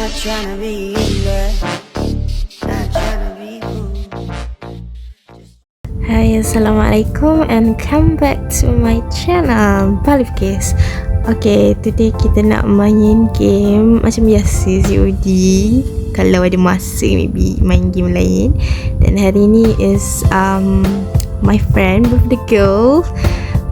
Not tryna be easy, not tryna be cool. Hai, Assalamualaikum and come back to my channel Balik guys. Okay, today kita nak main game macam biasa COD. Kalau ada masa maybe main game lain. Dan hari ni is my friend birthday girl.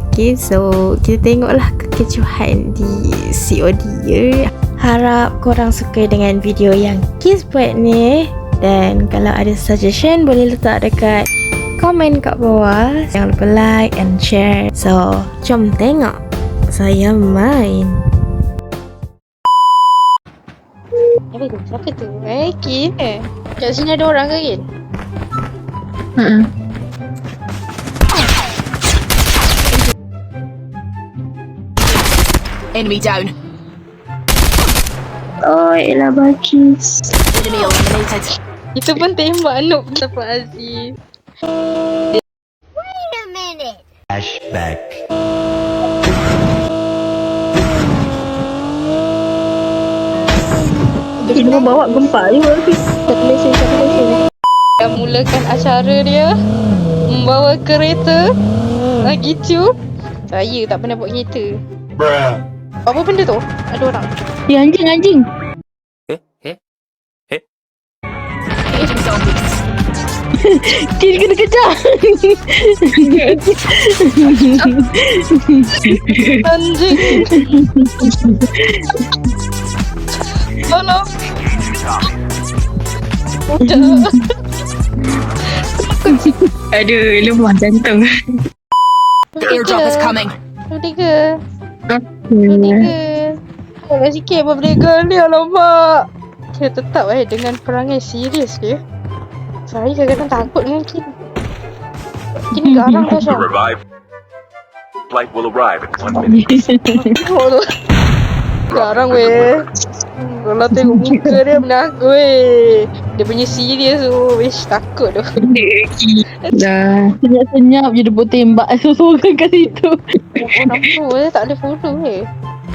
Okay, so kita tengoklah kekecohan di COD ya. Harap korang suka dengan video yang Kiss buat ni. Dan kalau ada suggestion boleh letak dekat komen kat bawah. Jangan lupa like and share. So, jom tengok saya main. Siapa tu? Kin. Kat sini ada orang ke Kin? Enemy down. Oh, elah bakis. Enemy eliminated. Kita pun tembak noob dapat Aziz. Wait a minute. Flashback. Kita bawa gempa juga. Satu lesen. Dia mulakan acara dia membawa kereta lagi tu. Saya tak pernah bawa kereta. Apa benda tu? Ada orang. Ya, anjing. Kill kena kejar. Anjing. Tolong. Aduh, lemah jantung. The airdrop is coming. Bertiga. Orang sikit bertiga ni, alamak. Dia tetap dengan perangai serius dia. Saya kadang-kadang takut dengan Kin. Kin garang dah Syam. Flight will arrive in 1 minute. Garang weh. Kalau tengok muka dia menangis weh. Dia punya serius tu. Wish takut tu. Dah senyap-senyap je dia buat tembak seorang kat situ. Orang tu tak boleh follow weh.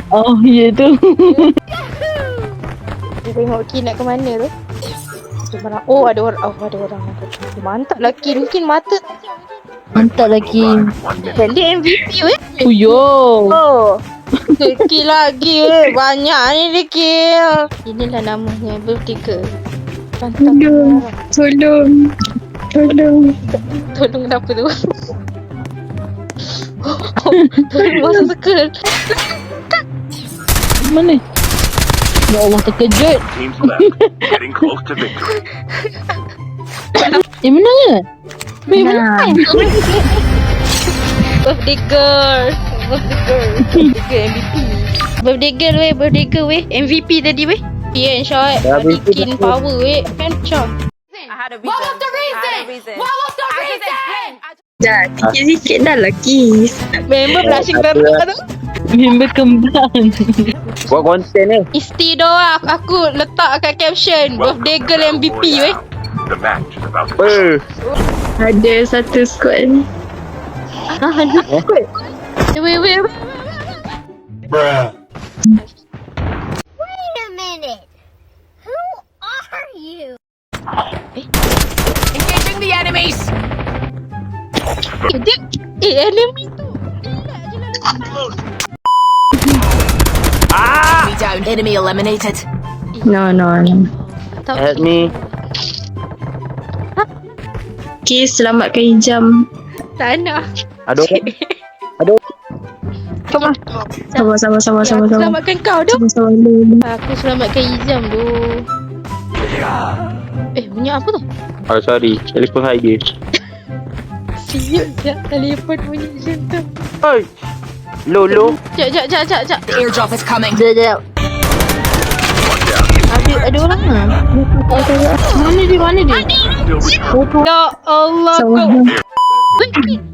Oh ya tu. Dia tengok Kin nak ke mana tu. Oh ada orang. Mantap lah Kin. Kin mata Mantap lagi. dan dia MVP weh. Uyo. Oh. Dia kill lagi weh. Banyak ni dia kill. Inilah namanya birthday girl. Tolong. Tolong kenapa tu? Tolong masuk circle. Mana? Ya Allah, terkejut. Teams left, getting close to victory. Mana? Birthday girl. MVP. Birthday girl weh. MVP tadi weh. Yeah, shot. Bagi Kin power weh. Kan Syam. What was the reason? Dah, sikit-sikit dah lah Kiss. Member blushing rata tu. Member kembang. Buat konten ni. Isti doang aku letak kat caption birthday girl MVP weh. The match is about to Ada satu squad ni. Ada squad. Weh. Wait a minute. Who are you? Engaging the enemies. Enemy tu. Enemy down. Enemy eliminated. No. Help me. Kiss, selamatkan hijam. Tak nak. Aduh. Sabar. Selamatkan kau tu. Sabar. Aku selamatkan Izam tu. Bunyi apa tu? Oh sorry, telefon saya. Siap je telefon bunyi macam tu. Oi. Lolo. Jap. The airdrop is coming. Sekejap. Ada orang lah. Mana dia? Ya Allah kau.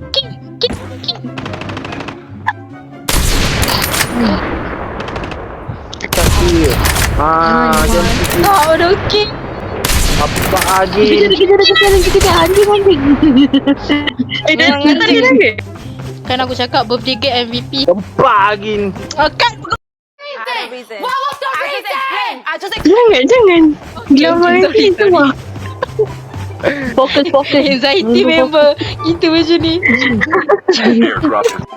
King. Kaki. Jom. Kau dah King. Apa lagi? Kita anjing. Dia kan aku cakap birthday girl MVP. Gempak lagi. Kan What was the reason? Jangan. Glamour sorry, itu mah. Fokus. Anxiety member. Kita macam ni. Airdrop is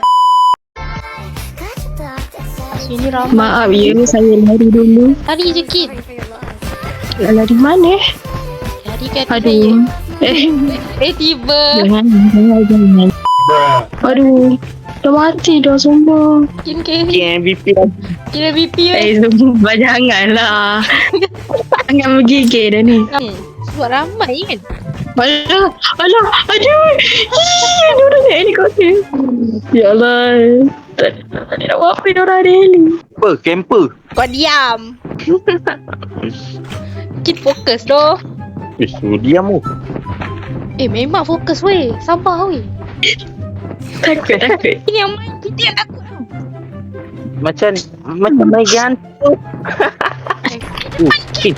Sini ramai. Maaf ya, saya lari dulu. Lari je Kit. Lari mana? Lari kat Aduh. tiba. Jangan. Aduh. Dah mati dah semua. Kin MVP Kira BP Sumpah janganlah. Jangan bergigil dah ni. Sebab ramai kan. Alah. Aduh. Dia orang naik helikopter. Ya Allah. Tak nak buat apa dia orang ada heli. Camper. Kau diam. Kit fokus doh. Suruh diam tu. Memang fokus weh. Sabar weh. Takut. Ini yang main kita yang takut tau. Macam main gantung. Kit.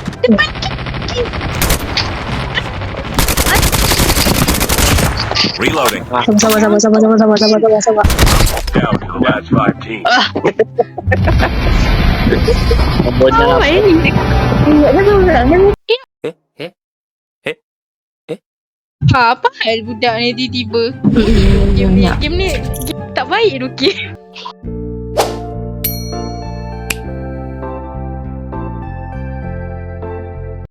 reloading. Sama. Down to the last 5 teams. Bodoh. Apa hal budak ni tiba-tiba? Game ni tak baik Ruki.